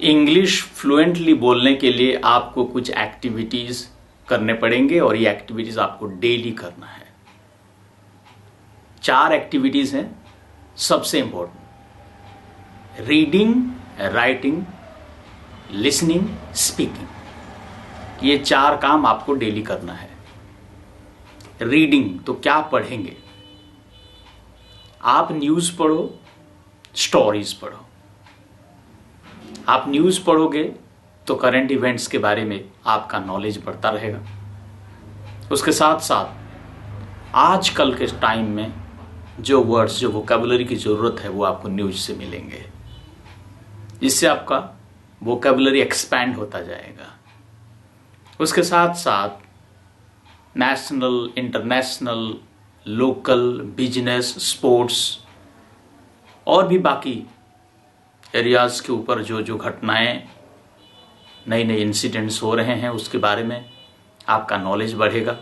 English fluently बोलने के लिए आपको कुछ एक्टिविटीज करने पड़ेंगे और ये एक्टिविटीज आपको डेली करना है। 4 एक्टिविटीज हैं सबसे important: reading, writing, listening, speaking. ये 4 काम आपको डेली करना है। रीडिंग तो क्या पढ़ेंगे? आप न्यूज पढ़ो, स्टोरीज पढ़ो। आप न्यूज पढ़ोगे तो करंट इवेंट्स के बारे में आपका नॉलेज बढ़ता रहेगा। उसके साथ साथ आजकल के टाइम में जो वर्ड्स, जो वोकैबुलरी की जरूरत है वो आपको न्यूज से मिलेंगे। इससे आपका वोकैबुलरी एक्सपैंड होता जाएगा। उसके साथ साथ national, international, local, business, sports और भी बाकी एरियाज के ऊपर जो जो घटनाएं, नए नए इंसिडेंट्स हो रहे हैं उसके बारे में आपका नॉलेज बढ़ेगा।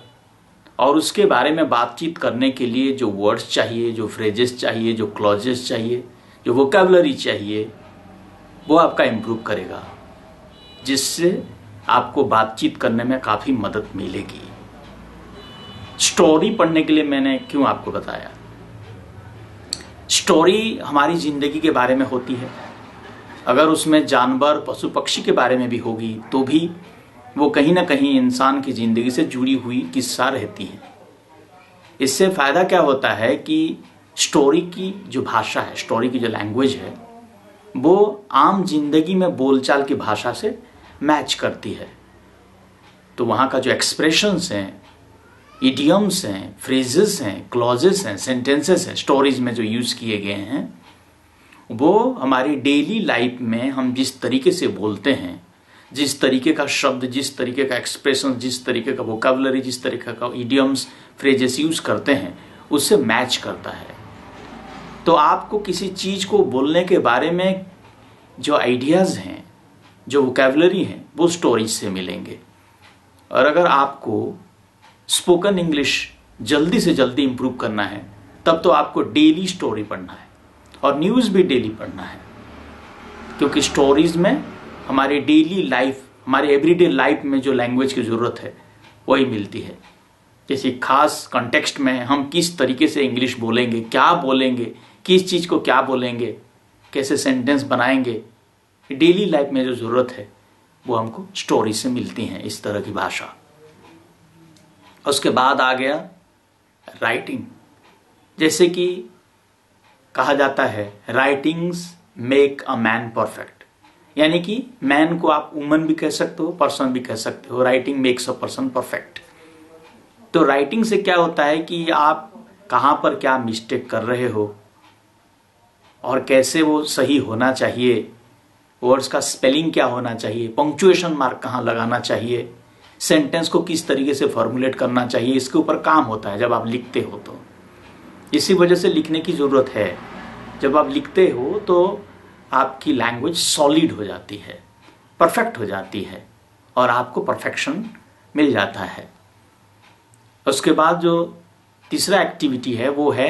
और उसके बारे में बातचीत करने के लिए जो वर्ड्स चाहिए, जो फ्रेजेस चाहिए, जो क्लॉजेस चाहिए, जो वोकैबुलरी चाहिए, वो आपका इम्प्रूव करेगा, जिससे आपको बातचीत करने में काफ़ी मदद मिलेगी। स्टोरी पढ़ने के लिए मैंने क्यों आपको बताया? स्टोरी हमारी जिंदगी के बारे में होती है। अगर उसमें जानवर, पशु पक्षी के बारे में भी होगी तो भी वो कहीं ना कहीं इंसान की जिंदगी से जुड़ी हुई किस्सा रहती है। इससे फायदा क्या होता है कि स्टोरी की जो भाषा है, स्टोरी की जो लैंग्वेज है, वो आम जिंदगी में बोलचाल की भाषा से मैच करती है। तो वहाँ का जो एक्सप्रेशंस हैं, इडियम्स हैं, फ्रेजेस हैं, क्लॉजेस हैं, सेंटेंसेस हैं, स्टोरीज में जो यूज किए गए हैं, वो हमारी डेली लाइफ में हम जिस तरीके से बोलते हैं, जिस तरीके का शब्द, जिस तरीके का एक्सप्रेशन, जिस तरीके का वोकैबुलरी, जिस तरीके का इडियम्स, फ्रेजेस यूज करते हैं, उससे मैच करता है। तो आपको किसी चीज को बोलने के बारे में जो आइडियाज हैं, जो वोकैबुलरी हैं, वो स्टोरीज से मिलेंगे। और अगर आपको स्पोकन इंग्लिश जल्दी से जल्दी इंप्रूव करना है, तब तो आपको डेली स्टोरी पढ़ना है और न्यूज भी डेली पढ़ना है, क्योंकि स्टोरीज में हमारे डेली लाइफ, हमारे एवरीडे लाइफ में जो लैंग्वेज की जरूरत है वही मिलती है। किसी खास कॉन्टेक्स्ट में हम किस तरीके से इंग्लिश बोलेंगे, क्या बोलेंगे, किस चीज को क्या बोलेंगे, कैसे सेंटेंस बनाएंगे, डेली लाइफ में जो जरूरत है वो हमको स्टोरी से मिलती है, इस तरह की भाषा। उसके बाद आ गया राइटिंग। जैसे कि कहा जाता है, writings make a man perfect, यानी कि मैन को आप वुमन भी कह सकते हो, पर्सन भी कह सकते हो। Writing makes a person perfect. तो राइटिंग से क्या होता है कि आप कहां पर क्या मिस्टेक कर रहे हो और कैसे वो सही होना चाहिए, वर्ड्स का स्पेलिंग क्या होना चाहिए, पंक्चुएशन मार्क कहां लगाना चाहिए, सेंटेंस को किस तरीके से फॉर्मुलेट करना चाहिए, इसके ऊपर काम होता है जब आप लिखते हो। तो इसी वजह से लिखने की जरूरत है। जब आप लिखते हो तो आपकी लैंग्वेज सॉलिड हो जाती है, परफेक्ट हो जाती है और आपको परफेक्शन मिल जाता है। उसके बाद जो तीसरा एक्टिविटी है वो है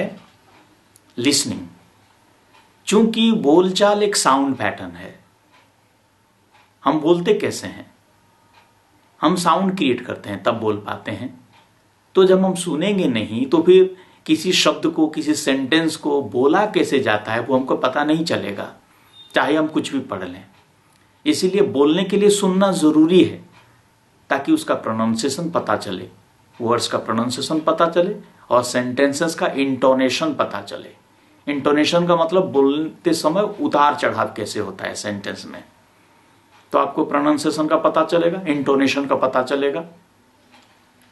लिसनिंग। चूंकि बोलचाल एक साउंड पैटर्न है, हम बोलते कैसे हैं, हम साउंड क्रिएट करते हैं तब बोल पाते हैं। तो जब हम सुनेंगे नहीं तो फिर किसी शब्द को, किसी सेंटेंस को बोला कैसे जाता है वो हमको पता नहीं चलेगा, चाहे हम कुछ भी पढ़ लें। इसीलिए बोलने के लिए सुनना जरूरी है, ताकि उसका प्रोनाउंसिएशन पता चले, वर्ड्स का प्रोनाउंसिएशन पता चले और सेंटेंसेस का इंटोनेशन पता चले। इंटोनेशन का मतलब बोलते समय उतार चढ़ाव कैसे होता है सेंटेंस में, तो आपको प्रोनाउंसिएशन का पता चलेगा, इंटोनेशन का पता चलेगा।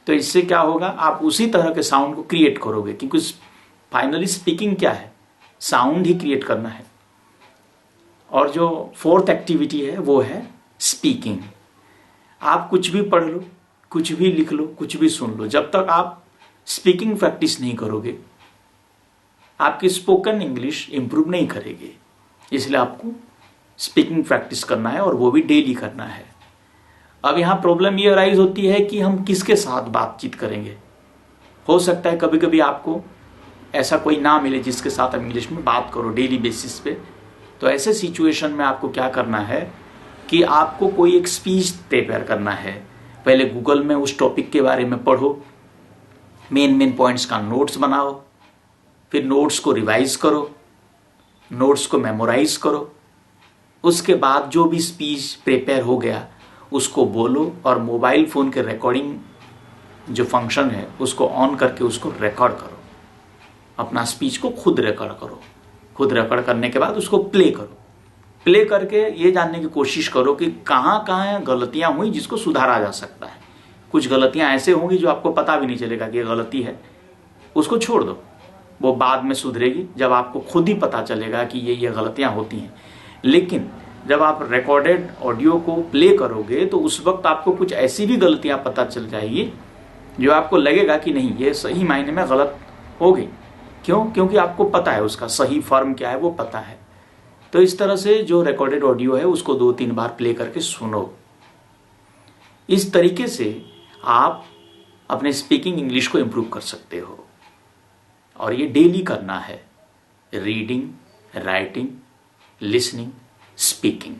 तो इससे क्या होगा, आप उसी तरह के साउंड को क्रिएट करोगे, क्योंकि फाइनली स्पीकिंग क्या है, साउंड ही क्रिएट करना है। और जो 4th एक्टिविटी है वो है स्पीकिंग। आप कुछ भी पढ़ लो, कुछ भी लिख लो, कुछ भी सुन लो, जब तक आप स्पीकिंग प्रैक्टिस नहीं करोगे आपकी स्पोकन इंग्लिश इंप्रूव नहीं करेगी। इसलिए आपको स्पीकिंग प्रैक्टिस करना है और वो भी डेली करना है। अब यहाँ प्रॉब्लम ये अराइज होती है कि हम किसके साथ बातचीत करेंगे। हो सकता है कभी कभी आपको ऐसा कोई ना मिले जिसके साथ आप इंग्लिश में बात करो डेली बेसिस पे। तो ऐसे सिचुएशन में आपको क्या करना है कि आपको कोई एक स्पीच प्रिपेयर करना है, पहले गूगल में उस टॉपिक के बारे में पढ़ो, मेन पॉइंट्स का नोट्स बनाओ, फिर नोट्स को रिवाइज करो, नोट्स को मेमोराइज करो। उसके बाद जो भी स्पीच प्रिपेयर हो गया उसको बोलो और मोबाइल फोन के रिकॉर्डिंग जो फंक्शन है उसको ऑन करके उसको रिकॉर्ड करो। अपना स्पीच को खुद रिकॉर्ड करो। खुद रिकॉर्ड करने के बाद उसको प्ले करो। प्ले करके ये जानने की कोशिश करो कि कहाँ कहाँ गलतियां हुई जिसको सुधारा जा सकता है। कुछ गलतियां ऐसे होंगी जो आपको पता भी नहीं चलेगा कि ये गलती है, उसको छोड़ दो, वो बाद में सुधरेगी जब आपको खुद ही पता चलेगा कि ये गलतियां होती हैं। लेकिन जब आप रिकॉर्डेड ऑडियो को प्ले करोगे तो उस वक्त आपको कुछ ऐसी भी गलतियां पता चल जाएगी जो आपको लगेगा कि नहीं, ये सही मायने में गलत हो गई। क्यों? क्योंकि आपको पता है उसका सही फॉर्म क्या है, वो पता है। तो इस तरह से जो रिकॉर्डेड ऑडियो है उसको 2-3 बार प्ले करके सुनो। इस तरीके से आप अपने स्पीकिंग इंग्लिश को इंप्रूव कर सकते हो और ये डेली करना है। Reading, writing, listening, speaking.